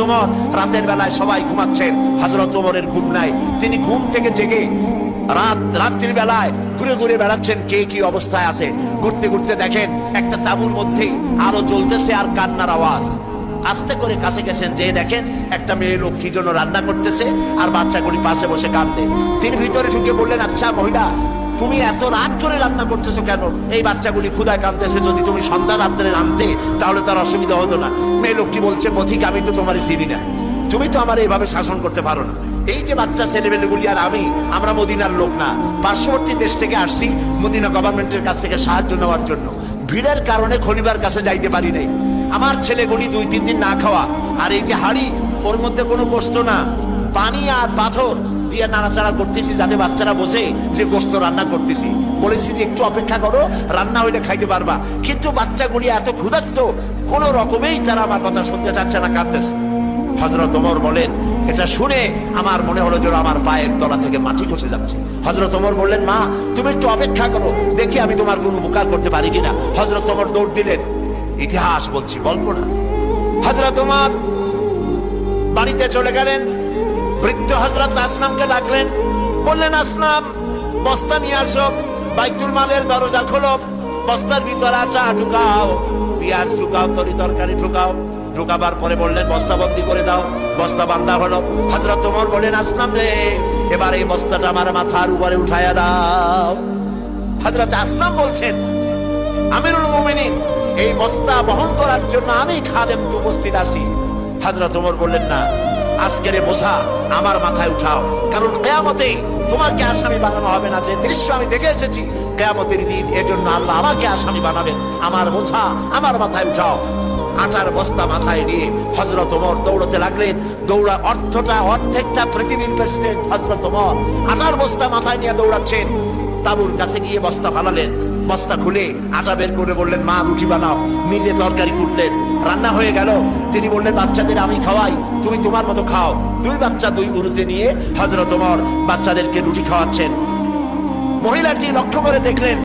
ওমর রাতের বেলায় সবাই ঘুমাচ্ছেন, হযরত ওমরের ঘুম নাই। তিনি ঘুম থেকে জেগে রাত্রির বেলায় ঘুরে ঘুরে বেড়াচ্ছেন কে কি অবস্থায় আছে। ঘুরতে ঘুরতে দেখেন একটা তাঁবুর মধ্যে আলো জ্বলতেছে আর কান্নার আওয়াজ। আস্তে করে কাছে গেছেন, যে দেখেন একটা মেয়ে লোক কি জন্য রান্না করতেছে আর বাচ্চাগুলি পাশে বসে কাঁদে। তিনি ভিতরে ঢুকে বললেন, আচ্ছা মহিলা, তুমি এত রাত করে রান্না করতেছো কেন? এই বাচ্চাগুলি ক্ষুধায় কাঁদতেছে, যদি তুমি সন্ধ্যা রাত্রে রাঁধতে তাহলে তার অসুবিধা হতো না। মেয়ে লোকটি বলছে, পথিক, আমি তো তোমার চিনি না, তুমি তো আমার এইভাবে শাসন করতে পারো না। এই যে বাচ্চা ছেলেমেয়েগুলি আর আমরা মদিনার লোক না, পার্শ্ববর্তী দেশ থেকে আসছি মদিনা গভর্নমেন্টের কাছ থেকে সাহায্য নেওয়ার জন্য। ভিড়ের কারণে খলিফার কাছে যাইতে পারি নাই। আমার ছেলেগুলি 2-3 দিন না খাওয়া, আর এই যে হাড়ি, ওর মধ্যে কোনো গোস্ত না, পানি আর পাথর দিয়ে নাড়াচাড়া করতেছি যাতে বাচ্চারা বোঝে যে গোস্ত রান্না করতেছি। বলেছি যে একটু অপেক্ষা করো, রান্না হইলে খাইতে পারবা। কিন্তু বাচ্চাগুলি এত ক্ষুধার্ত, কোন রকমেই তারা আমার কথা শুনতে চাচ্ছে না, কাঁদতেছে। হযরত ওমর বলেন, এটা শুনে আমার মনে হলো যে আমার পায়ের তলা থেকে মাটি খসে যাচ্ছে। হযরত ওমর বললেন, মা তুমি একটু অপেক্ষা করো, দেখি আমি তোমার কোনো উপকার করতে পারি কিনা। হযরত ওমর দৌড় দিলেন। ইতিহাস বলছি, গল্প না। হযরত ওমর বাড়িতে চলে গেলেন। বৃদ্ধ হযরত আসলামকে ডাকলেন, বললেন, আসলাম বস্তা নিয়ে আসো, বাইতুল মালের দরজা খোলো, বস্তার ভিতরে আটা ঢুকাও, পেঁয়াজ ঢুকাও, তরি তরকারি ঢুকাও। ঢুকাবার পরে বললেন, বস্তা বন্দি করে দাও। বস্তা বান্ধা হলো। হযরত ওমর বললেন, আসলাম রে, এবার এই বস্তাটা আমার মাথার উপরে উঠাইয়া দাও। হযরত আসলাম বলছেন, আমিরুল মুমিনিন, এই বস্তা বহন করার জন্য আমি খাদেম তো উপস্থিত আছি। হযরত ওমর বললেন, না, আজকের বোঝা আমার মাথায় উঠাও, কারণ কিয়ামতে তোমাকে আসামি বানানো হবে না। যে দৃশ্য আমি দেখে এসেছি কিয়ামতের দিন, এজন্য আল্লাহ আমাকে আসামি বানাবেন। আমার বোঝা আমার মাথায় উঠাও। আটার বস্তা মাথায় নিয়ে হযরত ওমর দৌড়তে লাগলেন। অর্ধেকটা পৃথিবীর প্রেসিডেন্ট হযরত ওমর আটার বস্তা মাথায় নিয়ে দৌড়াচ্ছেন। তাঁবুর কাছে গিয়ে বস্তা ফালালেন। বস্তা খুলে আটা বের করে বললেন, মা রুটি বানাও। নিজে তরকারি কুটলেন, রান্না হয়ে গেল। তিনি বললেন, বাচ্চাদের আমি খাওয়াই, তুমি তোমার মতো খাও। 2 বাচ্চা 2 উরুতে নিয়ে হযরত ওমর বাচ্চাদেরকে রুটি খাওয়াচ্ছেন। মহিলাটি লক্ষ্য করে দেখলেন